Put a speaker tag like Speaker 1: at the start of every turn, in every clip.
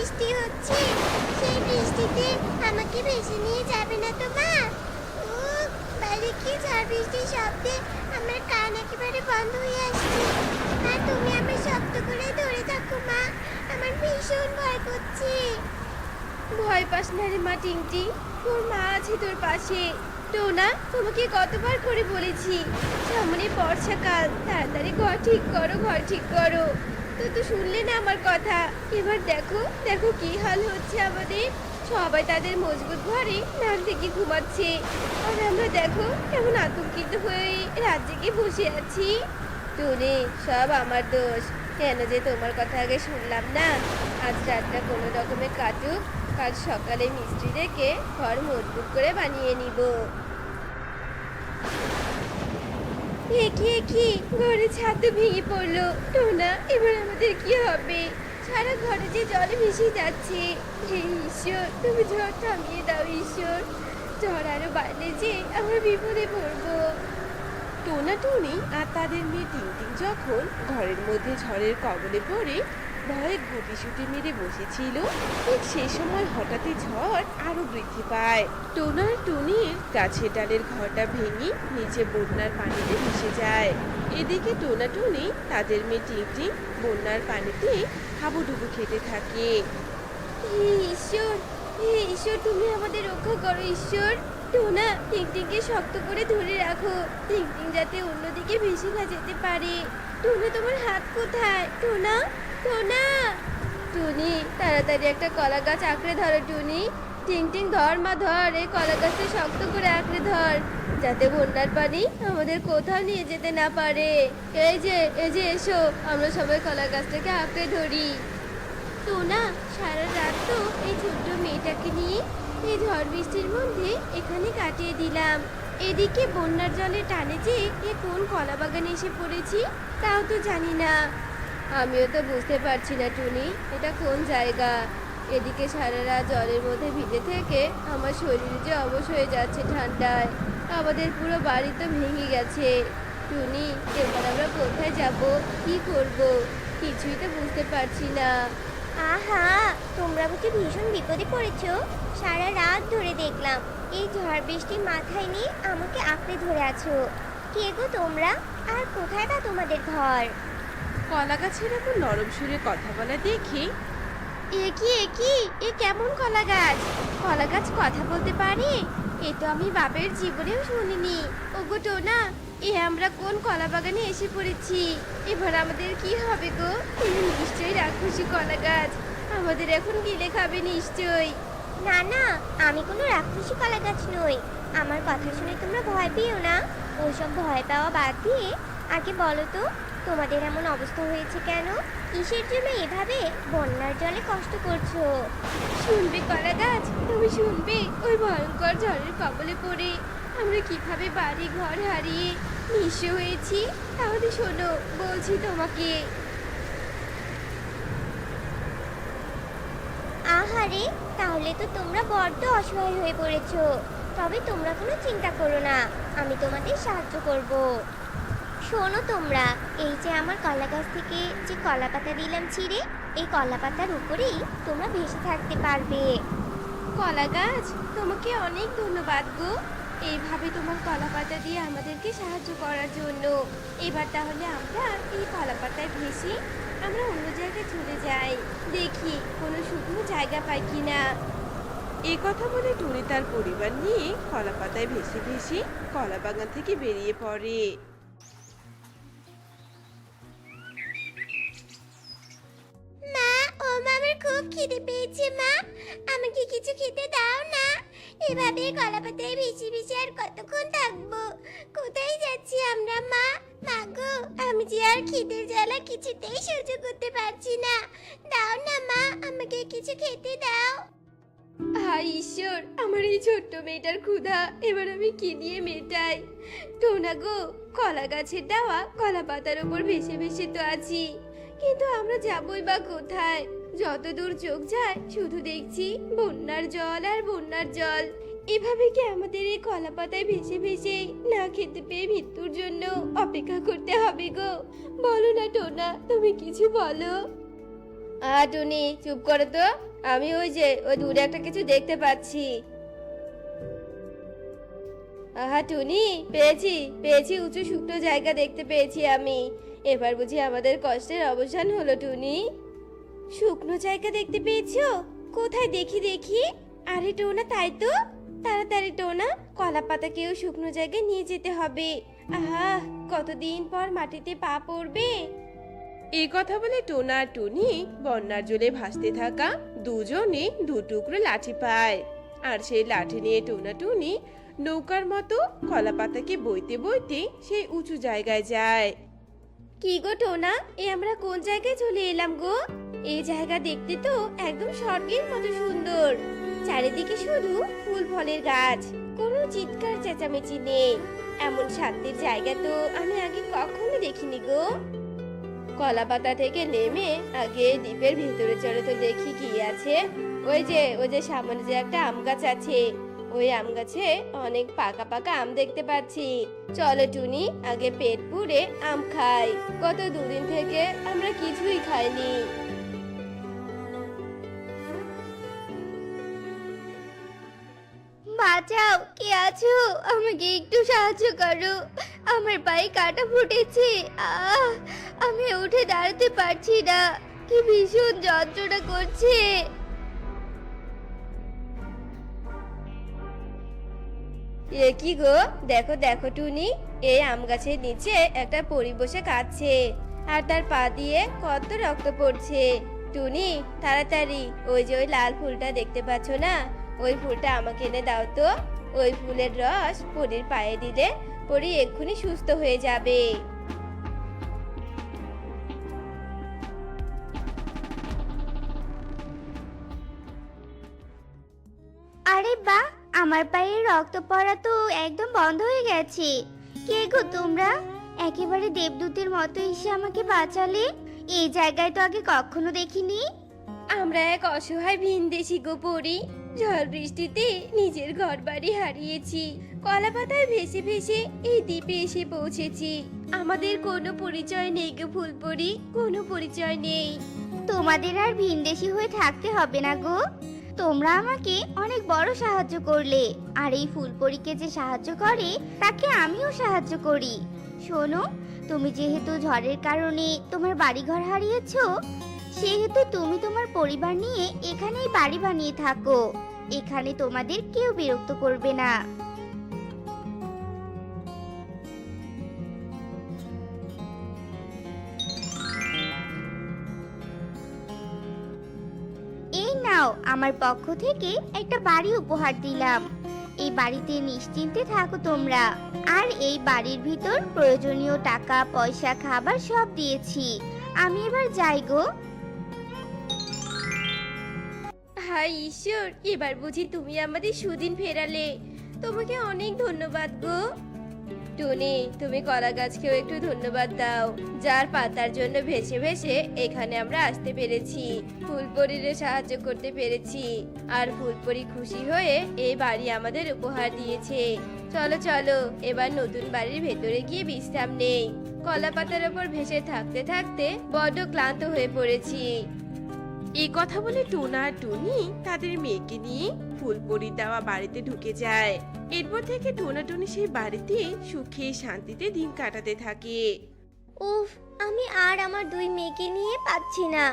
Speaker 1: বৃষ্টি হচ্ছে, সেই বৃষ্টিতে আমাকে ভেসে নিয়ে যাবে না তো মা? উফ, বাইরে কি ঝড় বৃষ্টির শব্দে আমার কান একেবারে বন্ধ হয়ে আসছে। মা, তুমি আমার শক্ত করে ধরে থাকো মা, আমার ভীষণ ভয় করছে।
Speaker 2: ভয় পাস না রে মা টিংটি, তোর মা আছে তোর পাশে। টোনা, তোমাকে কতবার করে বলেছি সামনে বর্ষাকাল, তাড়াতাড়ি ঘর ঠিক করো, ঘর ঠিক করো। তো শুনলে না আমার কথা। এবার দেখো দেখো কি হাল হচ্ছে আমাদের। সবাই তাদের মজবুত ঘরে নাক ডেকে ঘুমাচ্ছে, আর আমরা দেখো কেমন আতঙ্কিত হয়ে রাত জেগে বসে আছি। টুনি, সব আমার দোষ। কেন যে তোমার কথা আগে শুনলাম না। আজ রাতটা কোনো রকমে কাটুক, কাল সকালে মিস্ত্রি ডেকে ঘর মজবুত করে বানিয়ে নিব। এ কি ঘরে ছাদ তো ভেঙে পড়লো। টোনা, এবার আমাদের কি হবে? সারা ঘরে যে জলে ভেসে যাচ্ছে। হে ঈশ্বর, তুমি ঝড় থামিয়ে দাও ঈশ্বর। ঝড় আরো বাড়লে যে আমরা বিপদে পড়বো।
Speaker 3: টোনা টুনি আর তাদের মেয়ে টিংটিং যখন ঘরের মধ্যে ঝড়ের কবলে পড়ে ভয়ে গুটিসুটি মেরে বসেছিল, ঠিক সেই সময় হঠাৎই ঝড় আরো বৃদ্ধি পায়। টোনা আর টুনির গাছের ডালের ঘরটা ভেঙে নিচে বন্যার পানিতে ভেসে যায়। এদিকে টোনা টুনি তাদের মেয়ে টিংটিং বন্যার পানিতে হাবুডুবু খেতে থাকে।
Speaker 2: হে ঈশ্বর, হে ঈশ্বর, তুমি আমাদের রক্ষা করো ঈশ্বর। টোনা, টিংটিংকে শক্ত করে ধরে রাখো, টিংটিং যাতে অন্যদিকে ভেসে না যেতে পারে। টোনা, তোমার হাত কোথায়? টোনা, টোনা। টুনি, তাড়াতাড়ি একটা কলা গাছ আঁকড়ে ধরো টুনি। টিংটিং, ধর মা ধর, এই কলা গাছটা শক্ত করে আঁকড়ে ধর, যাতে বন্যার পানি আমাদের কোথাও নিয়ে যেতে না পারে। এই যে এসো, আমরা সবাই কলা গাছটাকে আঁকড়ে ধরি। টোনা, সারা রাত তো এই ছোট্ট মেয়েটাকে নিয়ে এই ঝড় বৃষ্টির মধ্যে এখানে কাটিয়ে দিলাম। এদিকে বন্যার জলে টানে যে এ কোন কলা বাগানে এসে পড়েছি তাও তো জানি না। আমিও তো বুঝতে পারছি না টুনি, এটা কোন জায়গা। এদিকে সারা রাত জলের মধ্যে ভিজে থেকে আমার শরীর যে অবশ হয়ে যাচ্ছে ঠান্ডায়। আমাদের পুরো বাড়ি তো ভেঙে গেছে। টুনি, এবার আমরা কোথায় যাব, কি করব, কিছুই তো বুঝতে পারছি না।
Speaker 1: আহা, তোমরা বুঝি ভীষণ বিপদে পড়েছো? সারা রাত ধরে দেখলাম এই ঝড় বৃষ্টি মাথায় নিয়ে আমাকে আঁকড়ে ধরে আছো। কে গো তোমরা, আর কোথায় বা তোমাদের ঘর?
Speaker 3: কলা গাছের এমন নরম সুরে কথা বলা দেখে
Speaker 2: এ কেমন কলা গাছ? কলা গাছ কথা বলতে পারে? এ তো আমি বাপের জীবনেও শুনিনি। ওগো টোনা, আমরা কোন কলা বাগানে এসে পড়েছি? এবার আমাদের কি হবে গো? নিশ্চয়ই রাক্ষসী কলা গাছ আমাদের এখন গিলে খাবে নিশ্চয়ই।
Speaker 1: না না, আমি কোনো রাক্ষসী কলা গাছ নই। আমার কথা শুনে তোমরা ভয় পেও না। ওসব ভয় পাওয়া বাদ দিয়ে আগে বলো তো, তোমাদের এমন অবস্থা হয়েছে কেন? কিসের জন্য এভাবে বন্যার জলে কষ্ট করছো?
Speaker 2: শুনবে কলা গাছ, তুমি শুনবে, ওই ভয়ঙ্কর ঝড়ের কবলে পড়ে আমরা কিভাবে বাড়ি ঘর হারিয়ে নিঃস্ব হয়েছি। তাহলে শোনো, বলছি তোমাকে।
Speaker 1: আহারে, তাহলে তো তোমরা বড্ড অসহায় হয়ে পড়েছো। তবে তোমরা কোনো চিন্তা করো না, আমি তোমাদের সাহায্য করব। শোনো তোমরা, এই যে আমার কলা গাছ থেকে যে কলা পাতা দিলাম ছিঁড়ে, এই কলা পাতার উপরেই তোমরা ভেসে থাকতে পারবে।
Speaker 2: কলা গাছ, তোমাকে অনেক ধন্যবাদ গো, এইভাবে তোমার কলা পাতা দিয়ে আমাদেরকে সাহায্য করার জন্য। এবার তাহলে আমরা এই কলা পাতায় ভেসে আমরা অন্য জায়গায় চলে যাই, দেখি কোনো শুকনো জায়গা পাই কিনা।
Speaker 3: এই কথা বলে টুনি তার পরিবার নিয়ে কলা পাতায় ভেসে ভেসে কলা বাগান থেকে বেরিয়ে পড়ে।
Speaker 1: মা, ও মা, আমার খুব খিদে পেয়েছে মা, আমাকে কিছু খেতে দাও না। এভাবে কলা পাতায় ভেসে ভেসে আর কতক্ষণ থাকবো? কোথায় যাচ্ছি আমরা মা? মা গো, আমি যে আর খিদের জ্বালা কিছুতেই সহ্য করতে পারছি না। দাও না মা, আমাকে কিছু খেতে দাও।
Speaker 2: হায় ঈশ্বর, আমার এই ছোট্ট মেয়েটার ক্ষুধা এবার আমি কি দিয়ে মেটাই? টোনা গো, কলা গাছের দেওয়া কলা পাতার উপর ভেসে ভেসে তো আছি, কিন্তু আমরা যাবই বা কোথায়? যত দূর চোখ যায় শুধু দেখছি বন্যার জল আর বন্যার জল। এভাবে কি আমাদের এই কলা পাতায় ভেসে ভেসে না খেতে পেয়ে মৃত্যুর জন্য অপেক্ষা করতে হবে গো? বলো না টোনা, তুমি কিছু বলো। টুনি চুপ করো তো, আমি ওই যে ওই দূরে একটা কিছু দেখতে পাচ্ছি। টুনি, পেয়েছি পেয়েছি, উঁচু শুকনো জায়গা দেখতে পেয়েছি আমি। এবার বুঝি আমাদের কষ্টের অবসান হলো টুনি। শুকনো জায়গা দেখতে পেয়েছো? কোথায় দেখি দেখি। আরে টোনা, তাই তো। তাড়াতাড়ি টোনা, কলা পাতাকেও শুকনো জায়গায় নিয়ে যেতে হবে। আহা, কতদিন পর মাটিতে পা পড়বে।
Speaker 3: এই কথা বলে টোনা আর টুনি বন্যার জলে ভাসতে থাকা দুজনে দু টুকরো লাঠি পায়। আর সেই লাঠি নিয়ে টোনা টুনি নৌকার মতো কলা পাতাকে বইতে বইতে সেই উঁচু জায়গায় যায়।
Speaker 2: কি গো টোনা, আমরা কোন জায়গায় চলে এলাম গো? এই জায়গা দেখতে তো একদম স্বর্গের মতো সুন্দর। চারিদিকে শুধু ফুল ফলের গাছ, কোনো চিৎকার চেঁচামেচি নেই। এমন শান্তির জায়গা তো আমি আগে কখনো দেখিনি গো। কলা পাতা থেকে নেমে আগে দ্বীপের ভেতরে চলে তো দেখি কি আছে। ওই যে সামনে যে একটা আম গাছ আছে, ওই আম গাছে অনেক পাকা পাকা আম দেখতে পাচ্ছি। চলো টুনি, আগে পেট পুড়ে আম খাই। গত দুদিন থেকে আমরা কিছুই খাইনি। বাঁচাও, কে আছো? আমাকে একটু সাহায্য করো, আমার পায়ে কাটা ফুটেছে। আমি উঠে দাঁড়াতে পারছি না, কি ভীষণ যন্ত্রণা করছে। এ কি গো, দেখো দেখো টুনি, এই আম গাছের নিচে একটা পরী বসে কাঁদছে, আর তার পা দিয়ে কত রক্ত পড়ছে। টুনি, তাড়াতাড়ি ওই যে ওই লাল ফুলটা দেখতে পাচ্ছ না, ওই ফুলটা আমাকে এনে দাও তো। ওই ফুলের রস পরীর পায়ে দিলে পরী এক্ষুনি সুস্থ হয়ে যাবে।
Speaker 1: আরে বাহ, আমার পায়ে রক্ত পড়া তো একদম বন্ধ হয়ে গেছে। কে গো তোমরা? একেবারে দেবদূতের মতো এসে আমাকে বাঁচালে। এই জায়গায় তো আগে কখনো দেখিনি।
Speaker 2: আমরা এক অসহায় ভিনদেশি গো পরী, ঝড় বৃষ্টিতে নিজের ঘর বাড়ি হারিয়েছি, কলা পাতায় ভেসে ভেসে এই দ্বীপে এসে পৌঁছেছি। আমাদের কোনো পরিচয় নেই গো ফুলপরি, কোনো পরিচয় নেই।
Speaker 1: তোমাদের আর ভিনদেশি হয়ে থাকতে হবে না গো। তোমরা আমাকে অনেক বড় সাহায্য করলে, আর এই ফুলপরীকে যে সাহায্য করে তাকে আমিও সাহায্য করি। শোনো, তুমি যেহেতু ঝড়ের কারণে তোমার বাড়িঘর হারিয়েছো, সেহেতু তুমি তোমার পরিবার নিয়ে এখানেই বাড়ি বানিয়ে থাকো। এখানে তোমাদের কেউ বিরক্ত করবে না। এই নাও, আমার পক্ষ থেকে একটা বাড়ি উপহার দিলাম। এই বাড়িতে নিশ্চিন্তে থাকো তোমরা। আর এই বাড়ির ভিতর প্রয়োজনীয় টাকা পয়সা খাবার সব দিয়েছি। আমি এবার যাই গো।
Speaker 2: হাই ঈশ্বর, এবার বুঝি তুমি আমাদের সুদিন ফেরালে। তোমাকে অনেক ধন্যবাদ গো। টুনি, তুমি কলা গাছকেও একটু ধন্যবাদ দাও, যার পাতার জন্য ভেসে ভেসে এখানে আমরা আসতে পেরেছি, ফুলপরীরে সাহায্য করতে পেরেছি। আর ফুলপরী খুশি হয়ে এই বাড়ি আমাদের উপহার দিয়েছে। চলো চলো, এবার নতুন বাড়ির ভেতরে গিয়ে বিশ্রাম নেই। কলা পাতার ওপর ভেসে থাকতে থাকতে বড্ড ক্লান্ত হয়ে পড়েছি।
Speaker 3: এই কথা বলে টোনা আর টুনি তাদের মেয়েকে নিয়ে ফুলপরির দেওয়া বাড়িতে ঢুকে যায়। এরপর থেকে টোনা টুনি সেই বাড়িতে সুখে শান্তিতে দিন কাটাতে থাকে।
Speaker 1: উফ, আমি আর আমার দুই মেয়েকে নিয়ে পাচ্ছি না।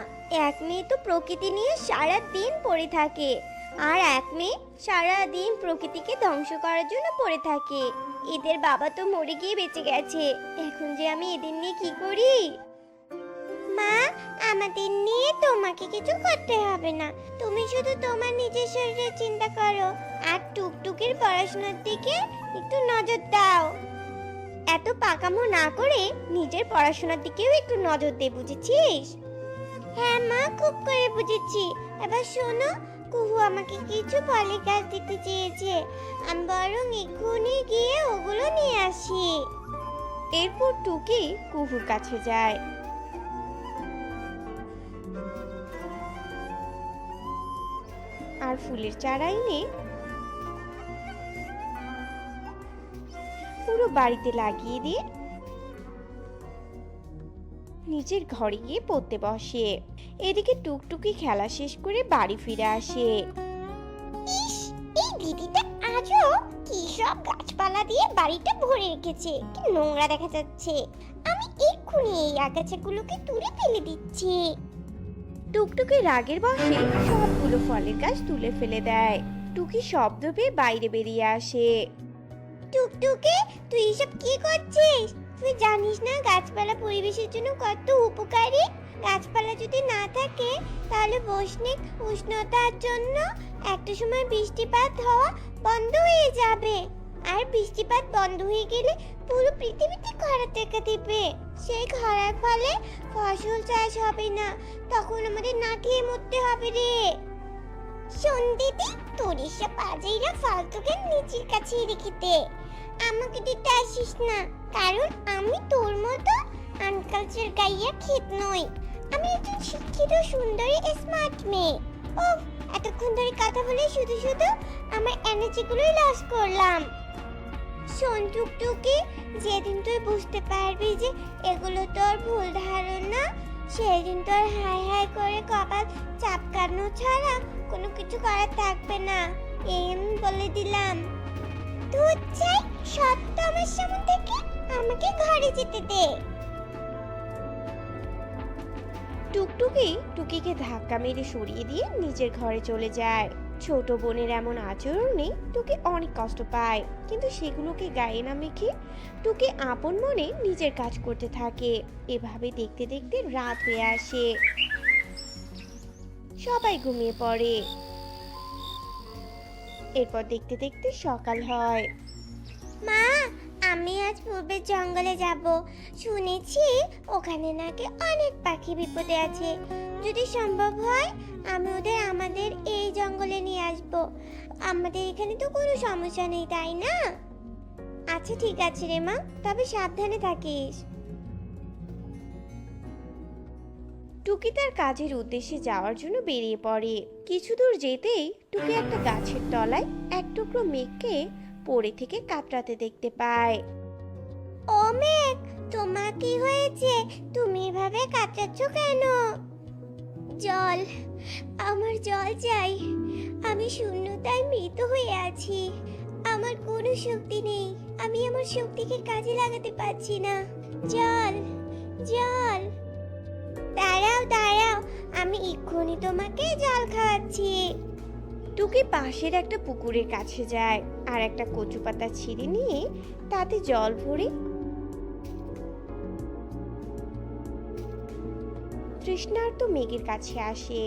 Speaker 1: এক মেয়ে তো প্রকৃতি নিয়ে সারা দিন পড়ে থাকে, আর এক মেয়ে সারা দিন প্রকৃতিকে ধ্বংস করার জন্য পড়ে থাকে। এদের বাবা তো মরে গিয়ে বেঁচে গেছে, এখন যে আমি এদের নিয়ে কি করি? মা, আমাদের নিয়ে তোমাকে কিছু করতে হবে না। তুমি শুধু তোমার নিজের শরীরের চিন্তা করো, আর টুকটুকির পড়াশোনার দিকে একটু নজর দাও। এত পাকামো না করে নিজের পড়াশোনার দিকেও একটু নজর দে, বুঝেছিস? হ্যাঁ মা, খুব করে বুঝেছি। এবার শোনো, কুহু আমাকে কিছু ফলের গাছ দিতে চেয়েছে, আমি বরং এক্ষুনি গিয়ে ওগুলো নিয়ে আসি।
Speaker 2: এরপর টুকি কুহুর কাছে যায়। আর ফুলের চারা এনে পুরো বাড়িতে লাগিয়ে দিয়ে নিজের ঘরে গিয়ে পড়তে বসে। এদিকে টুকটুকি খেলা শেষ করে বাড়ি ফিরে আসে।
Speaker 1: ইস, এই দিদিটা আজও কি সব গাছপালা দিয়ে বাড়িটা ভরে রেখেছে, কি নোংরা দেখা যাচ্ছে। আমি এক্ষুনি এই আগাছাগুলোকে তুলে ফেলে দিচ্ছি।
Speaker 2: টুকটুকি রাগের বশে সবগুলো ফলের গাছ তুলে ফেলে দেয়। টুকি শব্দ পেয়ে বাইরে বেরিয়ে আসে।
Speaker 1: টুকটুকি, তুই এসব কি করছিস? তুই জানিস না গাছপালা পরিবেশের জন্য কত উপকারী? গাছপালা যদি না থাকে তাহলে বৈশ্বিক উষ্ণতার জন্য একটা সময় বৃষ্টিপাত হওয়া বন্ধ হয়ে যাবে। আর বৃষ্টিপাত বন্ধ হয়ে গেলে পুরো পৃথিবীতে খরা দেখা দিবে। সেই খরার ফলে ফসল চাষ হবে না, তখন আমাদের না খেয়ে মরতে হবে রে। শোন দিদি, তোর এসব বাজেরা ফালতুকে নিজের কাছে রেখে দে, আমাকে দিতে আসিস না। কারণ আমি তোর মতো আনকালচার গাইয়া খেত নই। আমি একজন শিক্ষিত সুন্দরী স্মার্ট মেয়ে। ও, এতক্ষণ ধরে কথা বলে শুধু শুধু আমার এনার্জিগুলোই লস করলাম। শোন টুকটুকি, যেদিন তুই বুঝতে পারবি যে এগুলো তোর ভুল ধারণা, সেদিন তোর হাই হাই করে কপাল চাপকানো ছাড়া কোনো কিছু করার থাকবে না, এই আমি বলে দিলাম। তুই চাই সত্য আমার সামনে থেকে আমাকে ঘরে যেতে দে।
Speaker 2: টুকটুকি টুকিকে ধাক্কা মেরে সরিয়ে দিয়ে নিজের ঘরে চলে যায়। ছোট বোনের এমন আচরণে টুকি অনেক কষ্ট পায়, কিন্তু সেগুলোকে গায়ে না মেখে টুকি আপন মনে নিজের কাজ করতে থাকে। এভাবে দেখতে দেখতে রাত হয়ে আসে। সবাই ঘুমিয়ে পড়ে। এরপর দেখতে দেখতে সকাল হয়।
Speaker 1: মা, আমি আজ পূর্বের জঙ্গলে যাব। শুনেছি ওখানে নাকি অনেক পাখি বিপদে আছে। যদি সম্ভব হয় আমি ওদের আমাদের এই জঙ্গলে নিয়ে আসব। আমাদের এখানে তো কোনো সমস্যা নেই, তাই না? আচ্ছা ঠিক আছে রে মা, তবে সাবধানে থাকিস।
Speaker 2: টুকি তার কাজের উদ্দেশ্যে যাওয়ার জন্য বেরিয়ে পড়ে। কিছু দূর যেতেই টুকি একটা গাছের তলায় এক টুকরো মেঘকে পড়ে থেকে কাতরাতে দেখতে পায়।
Speaker 1: ও মেঘ, তোমার কি হয়েছে? তুমি এভাবে কাতরাচ্ছ কেন? জল, আমার জল চাই। আমি শূন্যতায় মৃত হয়ে আছি। আমার কোনো শক্তি নেই, আমি আমার শক্তিকে কাজে লাগাতে পারছি না। জল, জল। দাঁড়াও দাঁড়াও, আমি এক্ষুনি তোমাকে জল খাওয়াচ্ছি।
Speaker 2: টুকি পাশের একটা পুকুরের কাছে যায় আর একটা কচু পাতা ছিঁড়ে নিয়ে তাতে জল ভরে তৃষ্ণার্ত মেঘের কাছে আসে।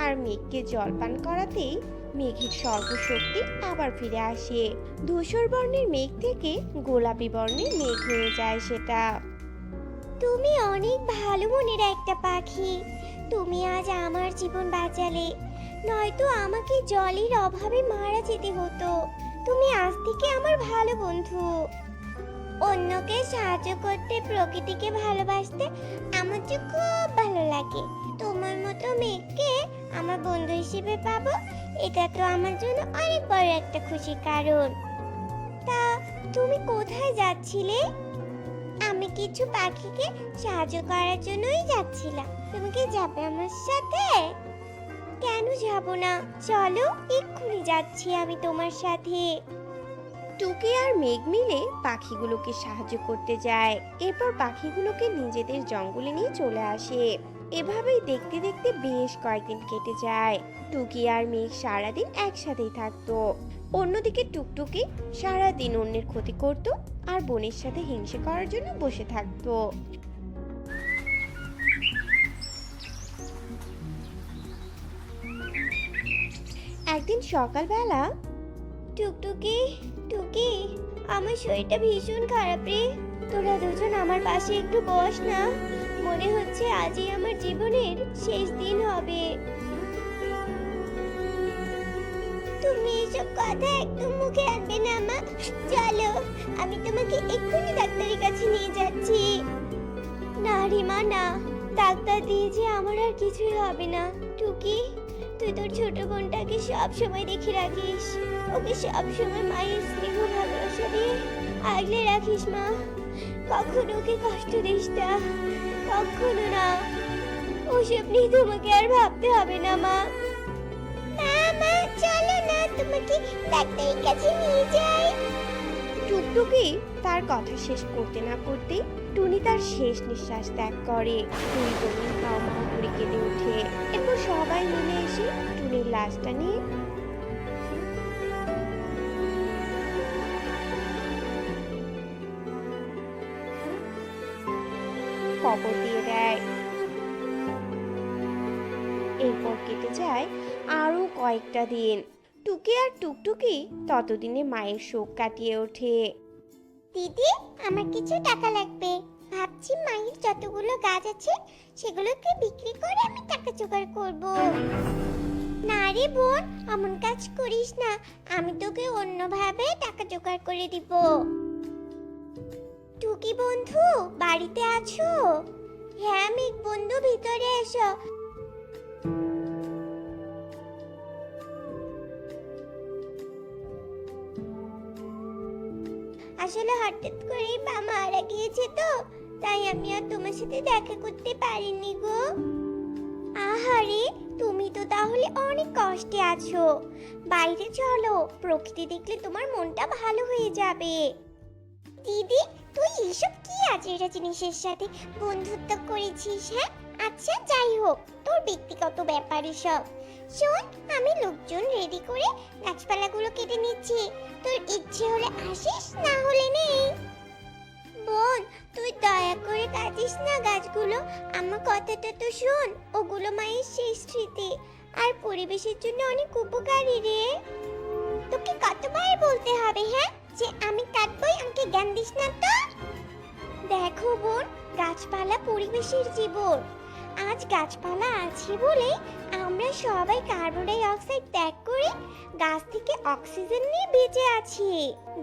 Speaker 2: আর মেঘকে জল পান করাতেই মেঘের সর্বশক্তি আবার ফিরে আসে। ধূসর বর্ণের মেঘ থেকে গোলাপি বর্ণের মেঘ হয়ে যায় সেটা।
Speaker 1: তুমি অনেক ভালো মনের একটা পাখি। তুমি আজ আমার জীবন বাঁচালে, নয়তো আমাকে জলের অভাবে মারা যেতে হতো। তুমি আজ থেকে আমার ভালো বন্ধু। অন্যকে সাহায্য করতে, প্রকৃতিকে ভালোবাসতে আমার যে খুব ভালো লাগে। তোমার মতো মেয়েকে আমার বন্ধু হিসেবে পাবো, এটা তো আমার জন্য অনেক বড় একটা খুশির কারণ। তা তুমি কোথায় যাচ্ছিলে? আমি কিছু পাখিকে সাহায্য করার জন্যই যাচ্ছিলাম। তুমি কি যাবে আমার সাথে? কেন যাব না, চলো, এক্ষুনি যাচ্ছি আমি তোমার সাথে।
Speaker 2: টুকি আর মেঘ মিলে পাখিগুলোকে সাহায্য করতে যায়। এরপর পাখিগুলোকে নিজেদের জঙ্গলে নিয়ে চলে আসে। এভাবেই দেখতে দেখতে বেশ কয়েকদিন কেটে যায়। টুকি আর মেঘ সারাদিন একসাথেই থাকতো। অন্যদিকে টুকটুকি সারাদিন অন্যের ক্ষতি করত আর বোনের সাথে হিংসে করার জন্য বসে থাকতো। একদিন সকালবেলা
Speaker 1: টুকটুকি, টুকি, আমার শরীরটা ভীষণ খারাপ রে। তোরা দুজন আমার পাশে একটু বস না। মনে হচ্ছে আজই আমার জীবনের শেষ দিন হবে। তুমি এসব কথা একদম মুখে আনবে না মা। চলো, আমি তোমাকে এক্ষুনি ডাক্তারের কাছে নিয়ে যাচ্ছি। না রে মা, না, ডাক্তার দিয়ে যে আমার আর কিছুই হবে না। টুকি, তুই তোর ছোট বোনটাকে সব সময় দেখে রাখিস। ওকে সব সময় মায়ের স্নেহ ভালোবাসা দিয়ে আগলে রাখিস মা। কখনো ওকে কষ্ট দিস না, কখনো না।
Speaker 2: ওসব নিয়ে তোমাকে আর ভাবতে হবে না মা।
Speaker 1: না মা, চলো না, তোমাকে ডাক্তারের কাছে নিয়ে যাই।
Speaker 2: টুকটুকি তার কথা শেষ করতে না করতেই টুনি তার শেষ নিঃশ্বাস ত্যাগ করে। দুই বোনই মাও মাও করে কেঁদে ওঠে। এরপর সবাই মিলে এসে টুনির লাশটা নিয়ে কবর দিয়ে দেয়। এরপর কেটে যায় আরো কয়েকটা দিন। টুকি আর টুকটুকি ততদিনে মায়ের শোক কাটিয়ে ওঠে।
Speaker 1: দিদি, আমার কিছু টাকা লাগবে। ভাবছি মায়ের যতগুলো গাছ আছে সেগুলোকে বিক্রি করে আমি টাকা জোগাড় করব। না রে বোন, এমন কাজ করিস না, আমি তোকে অন্যভাবে টাকা জোগাড় করে দিব। টুকি বন্ধু, বাড়িতে আছো? হ্যাঁ মেঘ বন্ধু, ভিতরে এসো। আসলে হঠাৎ করেই মা মারা গিয়েছে তো, তাই আমি আর তোমার সাথে দেখা করতে পারিনি গো। আহারে, তুমি তো তাহলে অনেক কষ্টে আছো। বাইরে চলো, প্রকৃতি দেখলে তোমার মনটা ভালো হয়ে যাবে। দিদি, তুই এসব কি আজেরা জিনিসের সাথে বন্ধুত্ব করেছিস? হ্যাঁ, আচ্ছা যাই হোক, তোর ব্যক্তিগত ব্যাপার এসব। শোন, আমি লোকজন রেডি করে গাছপালাগুলো কেটে নিচ্ছি। তোর ইচ্ছে হলে আসিস, না হলে নেই। বোন, তুই দয়া করে কাটিস না গাছগুলো, আমার কথাটা তো শোন। ওগুলো মায়ের শেষ স্মৃতি আর পরিবেশের জন্য অনেক উপকারী রে। তোকে কতবার বলতে হবে হ্যাঁ, যে আমি কাটবই, আমাকে জ্ঞান দিস না তো। দেখো বোন, গাছপালা পরিবেশের জীবন। আজ গাছপালা আছে বলে আমরা সবাই কার্বন ডাই অক্সাইড ত্যাগ করে গাছ থেকে অক্সিজেন নিয়ে বেঁচে আছি।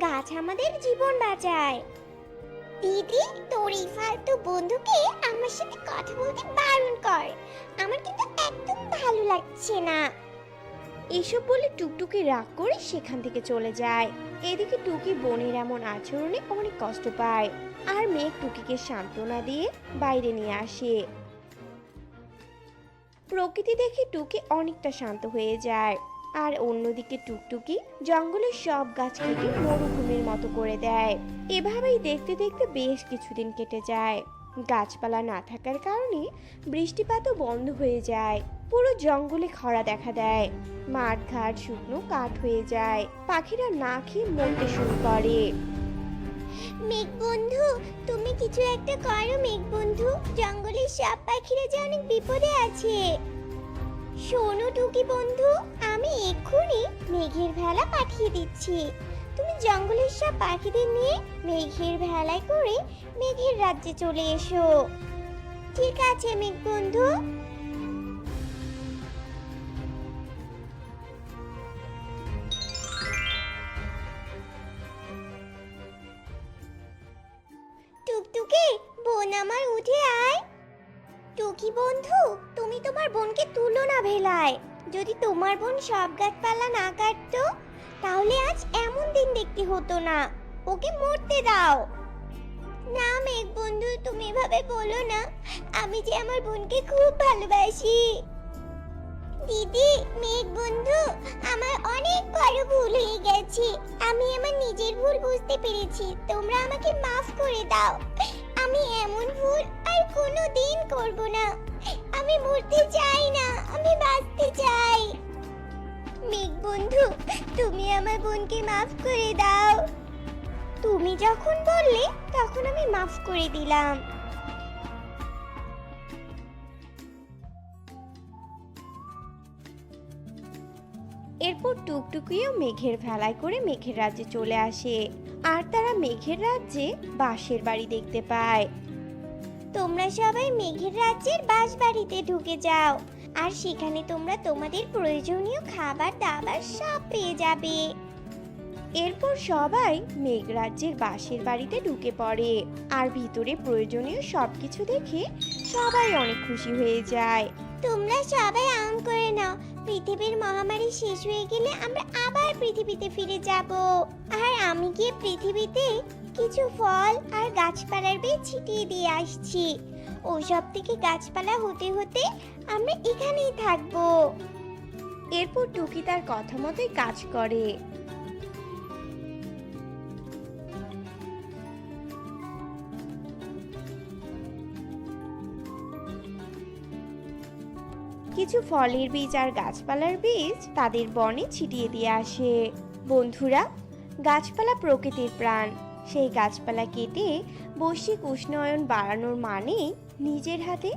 Speaker 1: গাছ আমাদের জীবন বাঁচায়। দিদি, তোর এই ফালতু বন্ধুকে আমার সাথে কথা বলতে বারণ কর, আমার কিন্তু একদম ভালো লাগছে না।
Speaker 2: এসব বলে টুকটুকি রাগ করে সেখান থেকে চলে যায়। এদিকে টুকি বোনের এমন আচরণে অনেক কষ্ট পায়, আর মেঘ টুকিকে সান্ত্বনা দিয়ে বাইরে নিয়ে আসে। প্রকৃতি দেখে টুকি অনেকটা শান্ত হয়ে যায়, আর অন্যদিকে টুকটুকি জঙ্গলের সব গাছ কেটে মরুভূমির মতো করে দেয়। এভাবেই দেখতে দেখতে বেশ কিছুদিন কেটে যায়। গাছপালা না থাকার কারণে বৃষ্টিপাতও বন্ধ হয়ে যায়। পুরো জঙ্গলে খরা দেখা দেয়। মাঠ ঘাট শুকনো কাঠ হয়ে যায়। পাখিরা না খেয়ে মরতে শুরু করে।
Speaker 1: মেঘ বন্ধু, তুমি কিছু একটা করো মেঘ বন্ধু, জঙ্গলের সব পাখিরা যে অনেক বিপদে আছে। শোনো টুকি বন্ধু, আমি এক্ষুনি মেঘের ভেলা পাঠিয়ে দিচ্ছি। তুমি জঙ্গলের সব পাখিদের নিয়ে মেঘের ভেলায় করে মেঘের রাজ্যে চলে এসো। ঠিক আছে মেঘ বন্ধু। টুকটুকি, বোন আমার উঠে আয়। টুকি বন্ধু, তুমি তোমার বোনকে তুলো না ভেলায়। যদি তোমার বোন সব গাছপালা না কাটতো তাহলে আজ এমন দিন দেখতে হতো না। ওকে মরতে দাও। না মেঘ বন্ধু, তুমি এভাবে বলো না, আমি যে আমার বোনকে খুব ভালোবাসি। দিদি, মেঘ বন্ধু, আমার অনেক বড় ভুল হয়ে গেছে। আমি আমার নিজের ভুল বুঝতে পেরেছি, তোমরা আমাকে মাফ করে দাও। আমি এমন ভুল আর কোনোদিন করব না। আমি মরতে চাই না, আমি বাঁচতে চাই। মেঘ বন্ধু, তুমি আমার বোনকে মাফ করে দাও। তুমি যখন বললে তখন আমি মাফ করে দিলাম।
Speaker 2: এরপর টুকটুকিও মেঘের ভেলায় করে মেঘের রাজ্যে চলে আসে, আর তারা মেঘের রাজ্যে বাঁশের বাড়ি দেখতে পায়।
Speaker 1: তোমরা সবাই মেঘের রাজ্যের বাসবাড়িতে ঢুকে যাও, আর সেখানে তোমরা তোমাদের প্রয়োজনীয় খাবার দাবার সব পেয়ে যাবে।
Speaker 2: এরপর সবাই মেঘরাজ্যের বাঁশের বাড়িতে ঢুকে পড়ে, আর ভিতরে প্রয়োজনীয় সবকিছু দেখে সবাই অনেক খুশি হয়ে যায়।
Speaker 1: তোমরা সবাই আম করে নাও, পৃথিবীর মহামারী শেষ হয়ে গেলে আমরা আবার পৃথিবীতে ফিরে যাব। আর আমি গিয়ে পৃথিবীতে কিছু ফল আর গাছপালার বীজ ছিটিয়ে দিয়ে আসছি। ওসব থেকে গাছপালা হতে হতে আমরা এখানেই থাকবো।
Speaker 2: এরপর টুকি তার কথা মতোই কাজ করে। কিছু ফলের বীজ আর গাছপালার বীজ তাদের বনে ছিটিয়ে দিয়ে আসে। বন্ধুরা, গাছপালা প্রকৃতির প্রাণ। সেই গাছপালা কেটে বৈশ্বিক উষ্ণায়ন বাড়ানোর মানে নিজের হাতে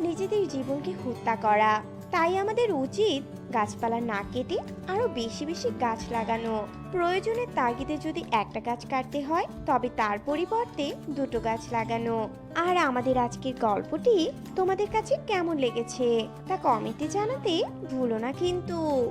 Speaker 2: নিজেদের জীবনকে হত্যা করা। তাই আমাদের উচিত গাছপালা না কেটে আরো বেশি বেশি গাছ লাগানো। প্রয়োজনের তাগিদে যদি একটা গাছ কাটতে হয় তবে তার পরিবর্তে দুটো গাছ লাগানো। আর আমাদের আজকের গল্পটি তোমাদের কাছে কেমন লেগেছে তা কমেন্টে জানাতে ভুলো না কিন্তু।